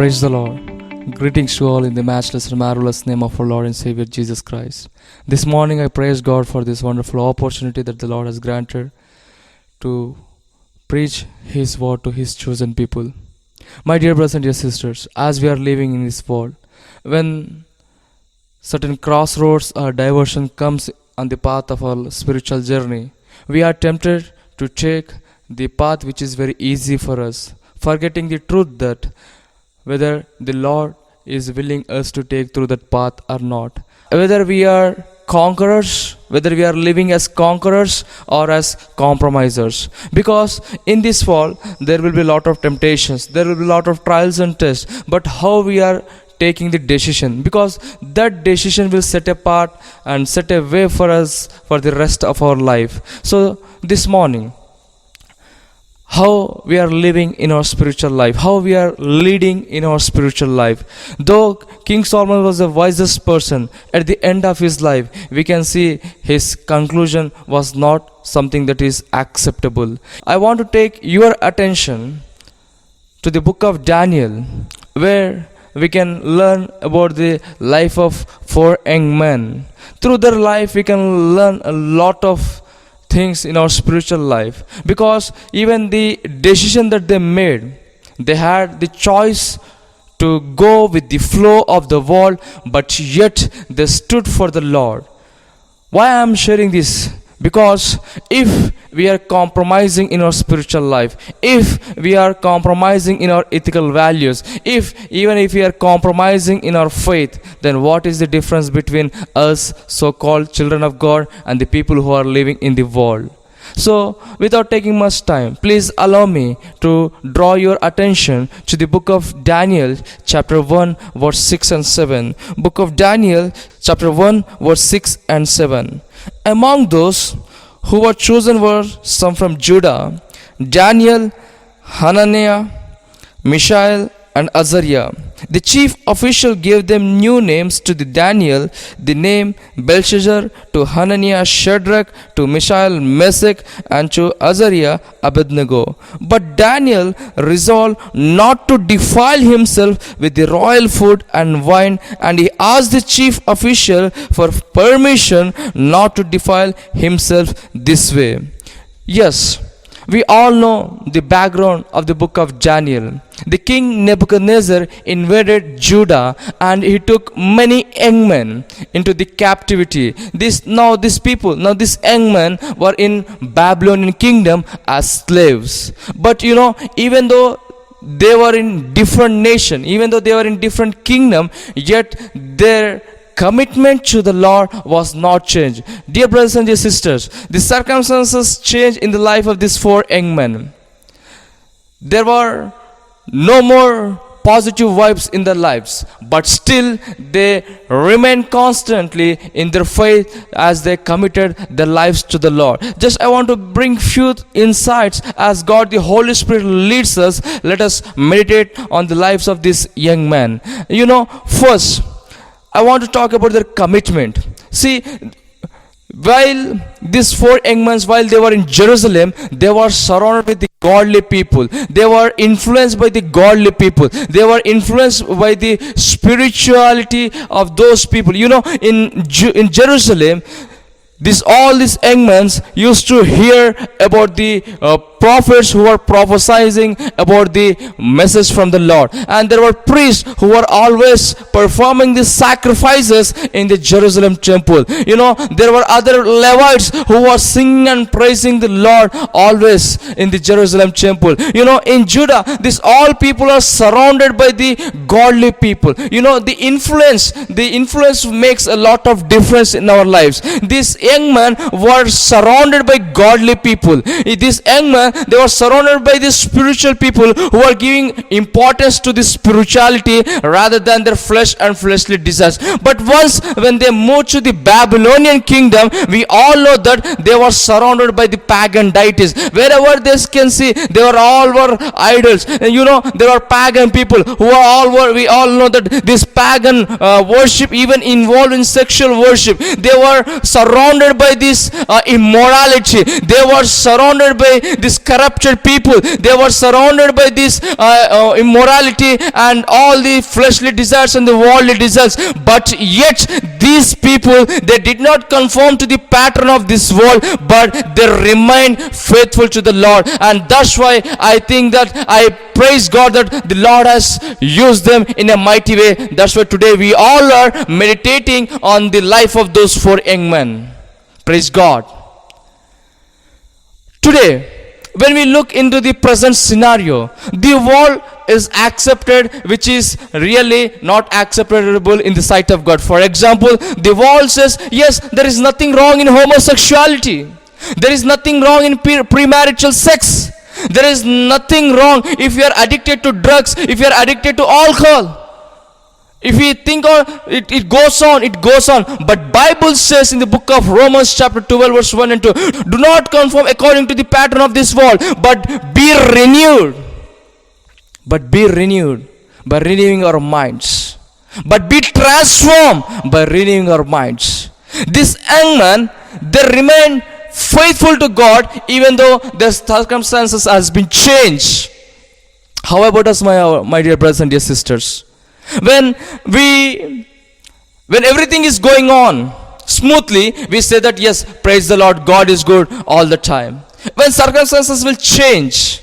Praise the Lord. Greetings to all in the matchless and marvelous name of our Lord and Savior Jesus Christ. This morning I praise God for this wonderful opportunity that the Lord has granted to preach His word to His chosen people. My dear brothers and dear sisters, as we are living in this world, when certain crossroads or diversion comes on the path of our spiritual journey, we are tempted to take the path which is very easy for us, forgetting the truth that whether the Lord is willing us to take through that path or not. Whether we are conquerors, whether we are living as conquerors or as compromisers. Because in this world, there will be a lot of temptations, there will be a lot of trials and tests, but how we are taking the decision, because that decision will set a path and set a way for us for the rest of our life. So this morning, how we are living in our spiritual life, how we are leading in our spiritual life. Though King Solomon was the wisest person, at the end of his life, we can see his conclusion was not something that is acceptable. I want to take your attention to the book of Daniel, where we can learn about the life of four young men. Through their life, we can learn a lot of things in our spiritual life, because even the decision that they made, they had the choice to go with the flow of the world, but yet they stood for the Lord. Why I am sharing this? Because if we are compromising in our spiritual life, if we are compromising in our ethical values, even if we are compromising in our faith, then what is the difference between us, so-called children of God, and the people who are living in the world? So, without taking much time, please allow me to draw your attention to the book of Daniel, chapter 1, verse 6 and 7. Book of Daniel, chapter 1, verse 6 and 7. Among those who were chosen were some from Judah: Daniel, Hananiah, Mishael, and Azariah. The chief official gave them new names: to the Daniel, the name Belshazzar; to Hananiah, Shadrach; to Mishael, Meshach; and to Azariah, Abednego. But Daniel resolved not to defile himself with the royal food and wine, and he asked the chief official for permission not to defile himself this way. Yes, we all know the background of the book of Daniel. The king Nebuchadnezzar invaded Judah and he took many young men into the captivity. These young men were in Babylonian kingdom as slaves. But even though they were in different nation, even though they were in different kingdom, yet their commitment to the Lord was not changed. Dear brothers and dear sisters, the circumstances changed in the life of these four young men. There were no more positive vibes in their lives, but still they remained constantly in their faith as they committed their lives to the Lord. Just I want to bring few insights as God the Holy Spirit leads us. Let us meditate on the lives of these young men. First, I want to talk about their commitment. See, while these four young men, while they were in Jerusalem, they were surrounded with the godly people. They were influenced by the godly people. They were influenced by the spirituality of those people. In Jerusalem, all these young men used to hear about the prophets who were prophesying about the message from the Lord, and there were priests who were always performing the sacrifices in the Jerusalem temple. There were other Levites who were singing and praising the Lord always in the Jerusalem temple. In Judah, all people are surrounded by the godly people. The influence makes a lot of difference in our lives. These young men were surrounded by godly people. These young men, they were surrounded by the spiritual people who are giving importance to the spirituality rather than their flesh and fleshly desires. But once when they moved to the Babylonian kingdom, we all know that they were surrounded by the pagan deities. Wherever they can see, they were idols. There were pagan people we all know that this pagan worship even involved in sexual worship. They were surrounded surrounded by this immorality. They were surrounded by this corrupted people. They were surrounded by this immorality and all the fleshly desires and the worldly desires. But yet these people, they did not conform to the pattern of this world, but they remained faithful to the Lord. And that's why I think that I praise God that the Lord has used them in a mighty way. That's why today we all are meditating on the life of those four young men. Praise God. Today, when we look into the present scenario, the world is accepted which is really not acceptable in the sight of God. For example, the world says, yes, there is nothing wrong in homosexuality. There is nothing wrong in premarital sex. There is nothing wrong if you are addicted to drugs, if you are addicted to alcohol. If we think on it goes on. But Bible says in the book of Romans chapter 12 verse 1 and 2, do not conform according to the pattern of this world, but be renewed. But be renewed by renewing our minds. But be transformed by renewing our minds. This young man, they remain faithful to God even though their circumstances has been changed. How about us, my dear brothers and dear sisters? When everything is going on smoothly, we say that yes, praise the Lord, God is good all the time. When circumstances will change,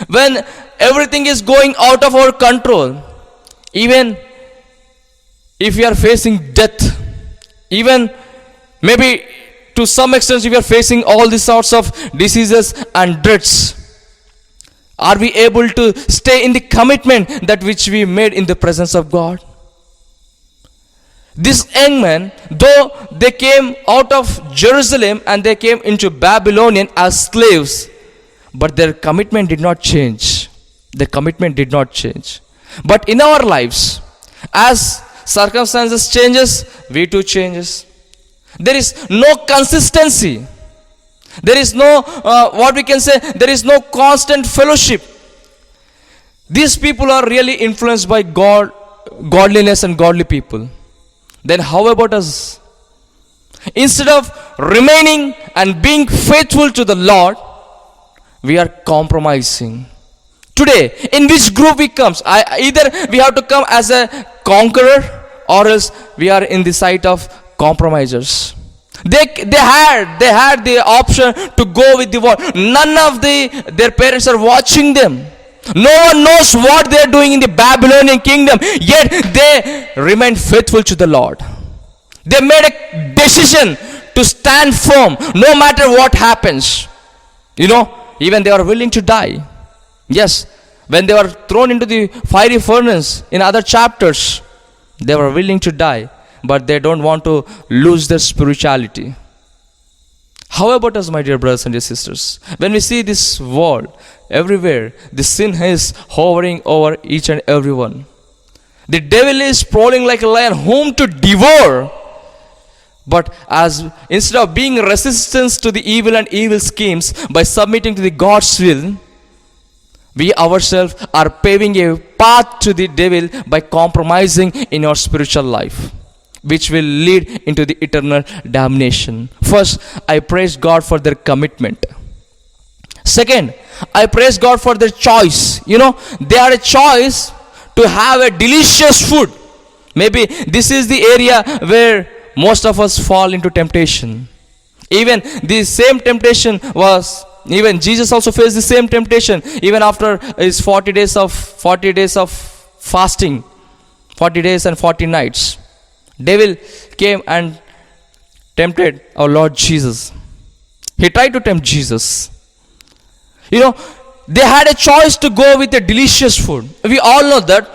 when everything is going out of our control, even if we are facing death, even maybe to some extent if we are facing all these sorts of diseases and deaths, are we able to stay in the commitment that which we made in the presence of God? This young men, though they came out of Jerusalem and they came into Babylonian as slaves, but their commitment did not change. Their commitment did not change. But in our lives, as circumstances changes, we too changes. There is no consistency. There is no, there is no constant fellowship. These people are really influenced by God, godliness and godly people. Then how about us? Instead of remaining and being faithful to the Lord, we are compromising. Today, in which group we come? Either we have to come as a conqueror or else we are in the sight of compromisers. They had the option to go with the world. None of their parents are watching them. No one knows what they are doing in the Babylonian kingdom, yet they remain faithful to the Lord. They made a decision to stand firm no matter what happens. Even they are willing to die. Yes, when they were thrown into the fiery furnace in other chapters, they were willing to die, but they don't want to lose their spirituality. How about us, my dear brothers and dear sisters? When we see this world, everywhere, the sin is hovering over each and every one. The devil is prowling like a lion, whom to devour. But instead of being resistance to the evil and evil schemes by submitting to the God's will, we ourselves are paving a path to the devil by compromising in our spiritual life, which will lead into the eternal damnation. First, I praise God for their commitment. Second, I praise God for their choice. They had a choice to have a delicious food. Maybe this is the area where most of us fall into temptation. Even the same temptation was, even Jesus also faced the same temptation. Even after his 40 days of fasting, 40 days and 40 nights. Devil came and tempted our Lord Jesus. He tried to tempt Jesus. They had a choice to go with a delicious food. We all know that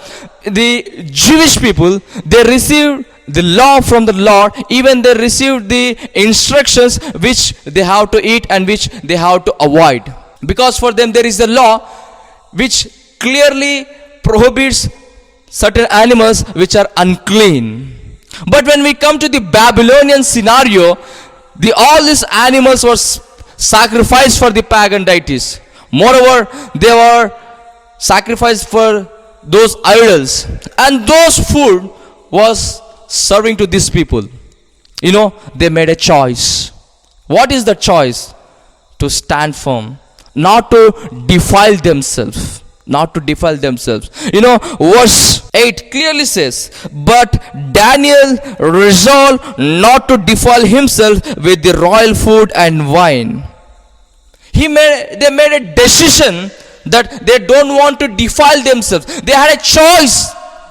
the Jewish people, they received the law from the Lord. Even they received the instructions which they have to eat and which they have to avoid. Because for them there is a law which clearly prohibits certain animals which are unclean. But when we come to the Babylonian scenario, all these animals were sacrificed for the pagan deities. Moreover, they were sacrificed for those idols. And those food was serving to these people. They made a choice. What is the choice? To stand firm, not to defile themselves. Not to defile themselves. Verse 8 clearly says, "But Daniel resolved not to defile himself with the royal food and wine." They made a decision that they don't want to defile themselves. They had a choice.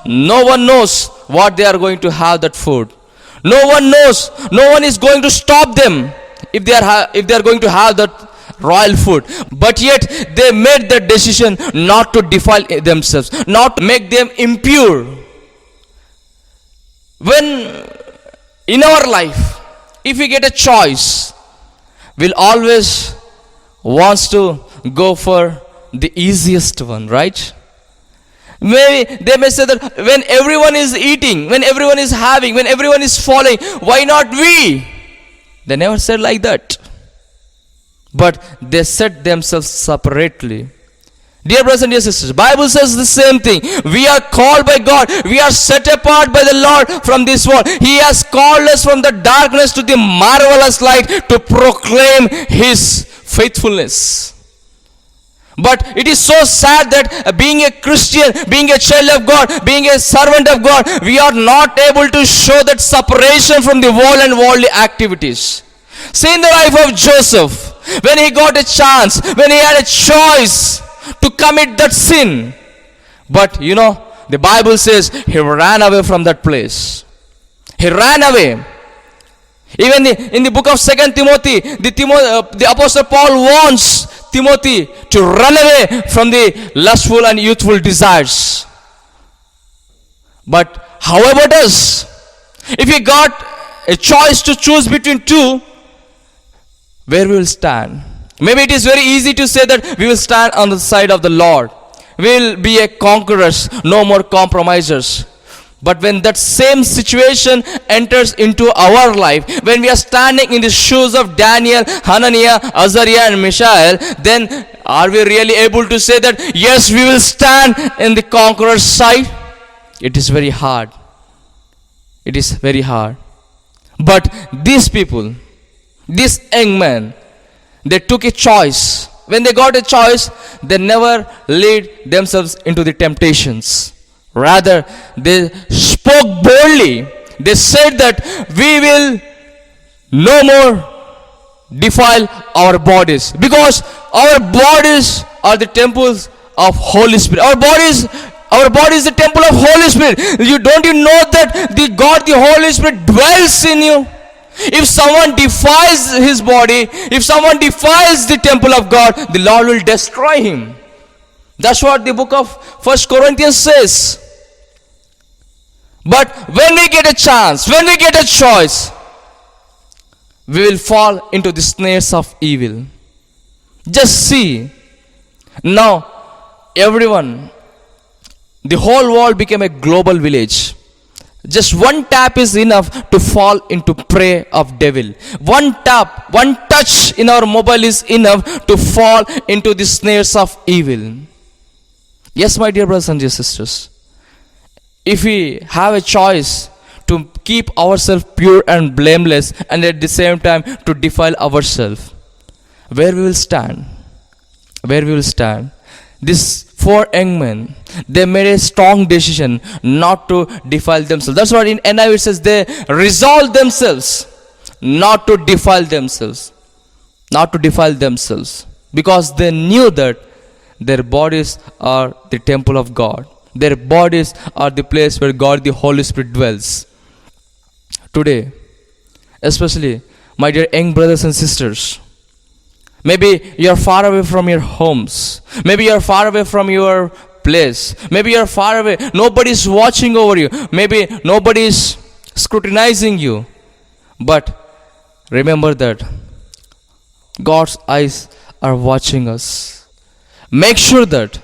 No one knows what they are going to have that food. No one knows. No one is going to stop them if they are going to have that royal food. But yet they made the decision not to defile themselves, not to make them impure. When in our life, if we get a choice, we'll always wants to go for the easiest one, right? Maybe they may say that when everyone is eating, when everyone is having, when everyone is following, why not we? They never said like that. But they set themselves separately. Dear brothers and dear sisters, Bible says the same thing. We are called by God. We are set apart by the Lord from this world. He has called us from the darkness to the marvelous light to proclaim His faithfulness. But it is so sad that being a Christian, being a child of God, being a servant of God, we are not able to show that separation from the world and worldly activities. See in the life of Joseph, when he got a chance, when he had a choice to commit that sin. But the Bible says he ran away from that place. He ran away. Even in the book of 2 Timothy, the Apostle Paul warns Timothy to run away from the lustful and youthful desires. But however does, if he got a choice to choose between two, where we will stand? Maybe it is very easy to say that we will stand on the side of the Lord. We will be a conquerors, no more compromisers. But when that same situation enters into our life, when we are standing in the shoes of Daniel, Hananiah, Azariah and Mishael, then are we really able to say that yes, we will stand in the conqueror's side? It is very hard. It is very hard. But these people, this young man, they took a choice. When they got a choice, they never led themselves into the temptations. Rather, they spoke boldly. They said that we will no more defile our bodies, because our bodies are the temples of Holy Spirit. Our body is the temple of Holy Spirit. Don't you know that the God, the Holy Spirit dwells in you? If someone defiles his body, if someone defiles the temple of God, the Lord will destroy him. That's what the book of 1 Corinthians says. But when we get a chance, when we get a choice, we will fall into the snares of evil. Just see, now everyone, the whole world became a global village. Just one tap is enough to fall into prey of devil. One tap, one touch in our mobile is enough to fall into the snares of evil. Yes, my dear brothers and dear sisters, if we have a choice to keep ourselves pure and blameless, and at the same time to defile ourselves, where we will stand? Where we will stand? These four young men, they made a strong decision not to defile themselves. That's what in NIV it says, they resolved themselves not to defile themselves. Not to defile themselves. Because they knew that their bodies are the temple of God. Their bodies are the place where God, the Holy Spirit, dwells. Today, especially my dear young brothers and sisters, maybe you are far away from your homes. Maybe you are far away from your place. Maybe you are far away. Nobody is watching over you. Maybe nobody is scrutinizing you. But remember that God's eyes are watching us. Make sure that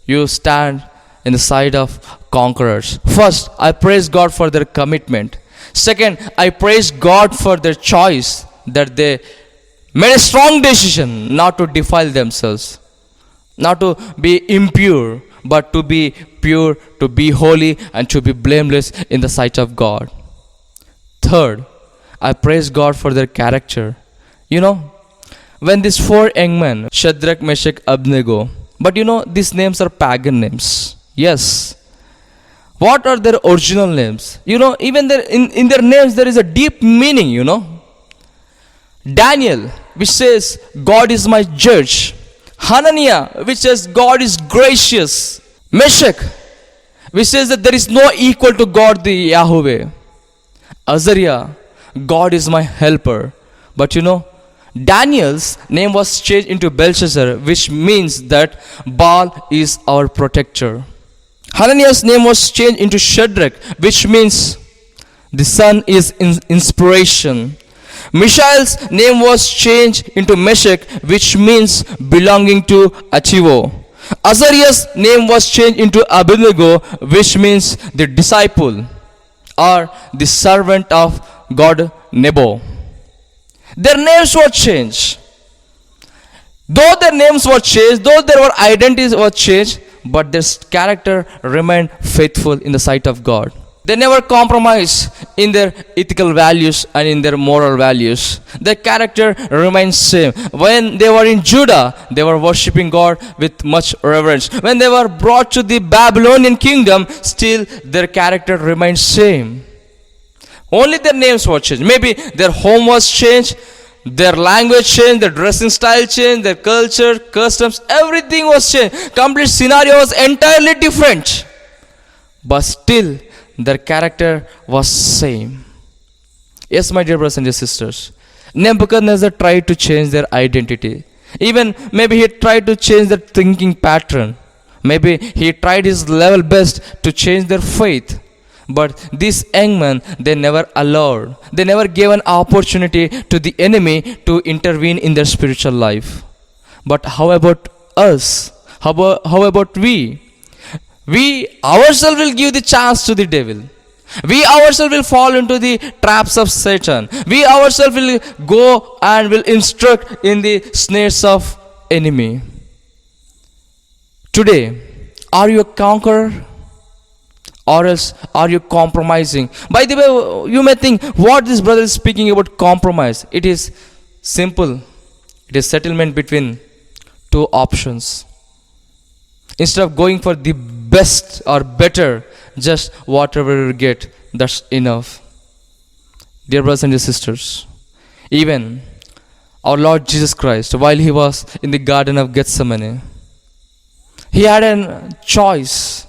you stand in the side of conquerors. First, I praise God for their commitment. Second, I praise God for their choice, that they made a strong decision not to defile themselves, not to be impure, but to be pure, to be holy, and to be blameless in the sight of God. Third, I praise God for their character. You know, when these four young men, Shadrach, Meshach, Abednego, but these names are pagan names. Yes. What are their original names? Even in their names there is a deep meaning. Daniel, which says, God is my judge. Hananiah, which says, God is gracious. Meshach, which says that there is no equal to God the Yahweh. Azariah, God is my helper. But Daniel's name was changed into Belshazzar, which means that Baal is our protector. Hananiah's name was changed into Shadrach, which means the sun is inspiration. Mishael's name was changed into Meshach, which means belonging to Achivo. Azariah's name was changed into Abednego, which means the disciple or the servant of God Nebo. Their names were changed. Though their names were changed, though their identities were changed, but their character remained faithful in the sight of God. They never compromised in their ethical values and in their moral values. Their character remained same. When they were in Judah, they were worshipping God with much reverence. When they were brought to the Babylonian kingdom, still their character remained same. Only their names were changed. Maybe their home was changed, their language changed, their dressing style changed, their culture, customs, everything was changed. Complete scenario was entirely different. But still, their character was same. Yes, my dear brothers and dear sisters, Nebuchadnezzar tried to change their identity. Even maybe he tried to change their thinking pattern. Maybe he tried his level best to change their faith. But these young men, they never allowed, they never gave an opportunity to the enemy to intervene in their spiritual life. But how about us? How about we? We ourselves will give the chance to the devil. We ourselves will fall into the traps of Satan. We ourselves will go and will instruct in the snares of enemy. Today, are you a conqueror? Or else are you compromising? By the way, you may think what this brother is speaking about compromise. It is simple. It is settlement between two options. Instead of going for the best or better, just whatever you get, that's enough. Dear brothers and dear sisters, even our Lord Jesus Christ, while he was in the Garden of Gethsemane, he had a choice.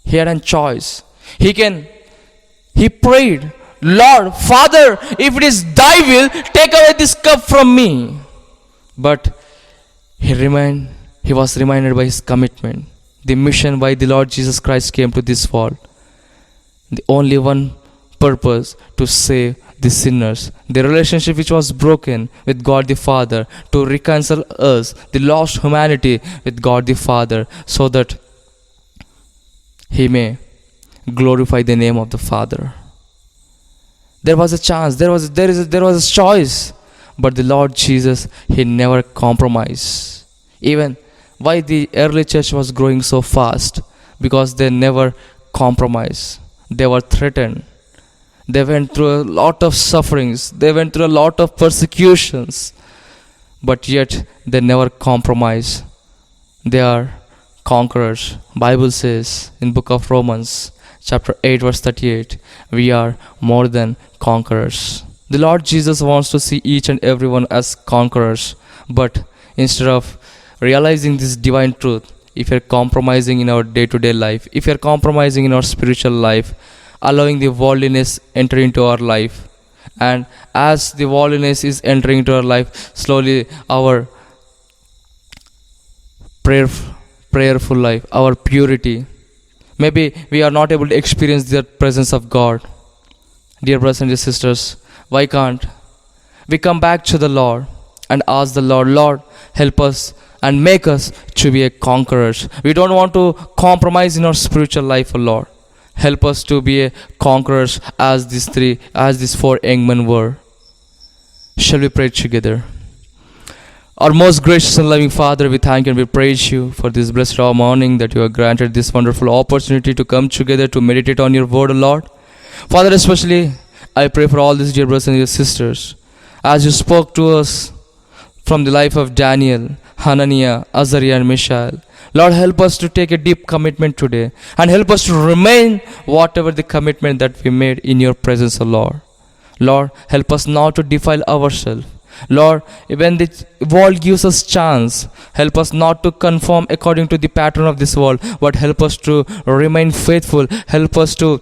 He had a choice. He prayed, Lord, Father, if it is thy will, take away this cup from me. But he was reminded by his commitment, the mission why the Lord Jesus Christ came to this world. The only one purpose, to save the sinners. The relationship which was broken with God the Father, to reconcile us, the lost humanity, with God the Father, so that he may glorify the name of the Father. There was a chance, there was a choice, but the Lord Jesus, he never compromised. Even why the early church was growing so fast, because they never compromised. They were threatened. They went through a lot of sufferings. They went through a lot of persecutions, but yet they never compromised. They are conquerors. Bible says in book of Romans chapter 8 verse 38, we are more than conquerors. The Lord Jesus wants to see each and everyone as conquerors, but instead of realizing this divine truth, if you're compromising in our day-to-day life, if you're compromising in our spiritual life, allowing the worldliness enter into our life, and as the worldliness is entering into our life, slowly our prayerful life, our purity, maybe we are not able to experience the presence of God. Dear brothers and dear sisters, why can't we come back to the Lord and ask the Lord, Lord, help us and make us to be a conquerors. We don't want to compromise in our spiritual life, O Lord. Help us to be a conquerors as these four young men were. Shall we pray together? Our most gracious and loving Father, we thank and we praise you for this blessed hour morning that you have granted this wonderful opportunity to come together to meditate on your word, O Lord. Father, especially I pray for all these dear brothers and dear sisters. As you spoke to us from the life of Daniel, Hananiah, Azariah, and Mishael, Lord, help us to take a deep commitment today and help us to remain whatever the commitment that we made in your presence, O Lord. Lord, help us not to defile ourselves. Lord, when the world gives us chance, help us not to conform according to the pattern of this world, but help us to remain faithful. Help us to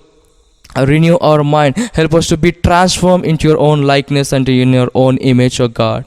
renew our mind. Help us to be transformed into your own likeness and in your own image, O God.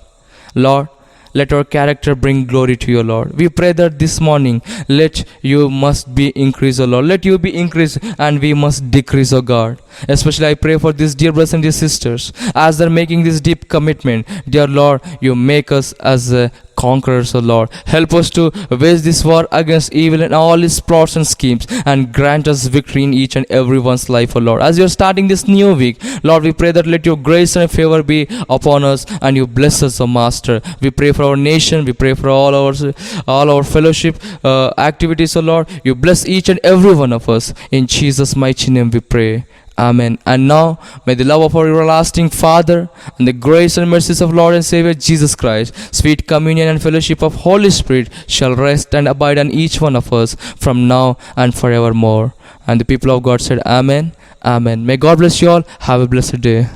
Lord, let our character bring glory to you, Lord. We pray that this morning, let you must be increased, O Lord. Let you be increased and we must decrease, O God. Especially I pray for these dear brothers and dear sisters as they're making this deep commitment. Dear Lord, you make us as conquerors, O Lord. Help us to wage this war against evil and all its plots and schemes and grant us victory in each and everyone's life, O Lord. As you're starting this new week, Lord, we pray that let your grace and favor be upon us and you bless us, O Master. We pray for our nation. We pray for all our fellowship activities, O Lord. You bless each and every one of us. In Jesus' mighty name we pray. Amen. And now, may the love of our everlasting Father and the grace and mercies of Lord and Savior Jesus Christ, sweet communion and fellowship of Holy Spirit shall rest and abide on each one of us from now and forevermore. And the people of God said, Amen. Amen. May God bless you all. Have a blessed day.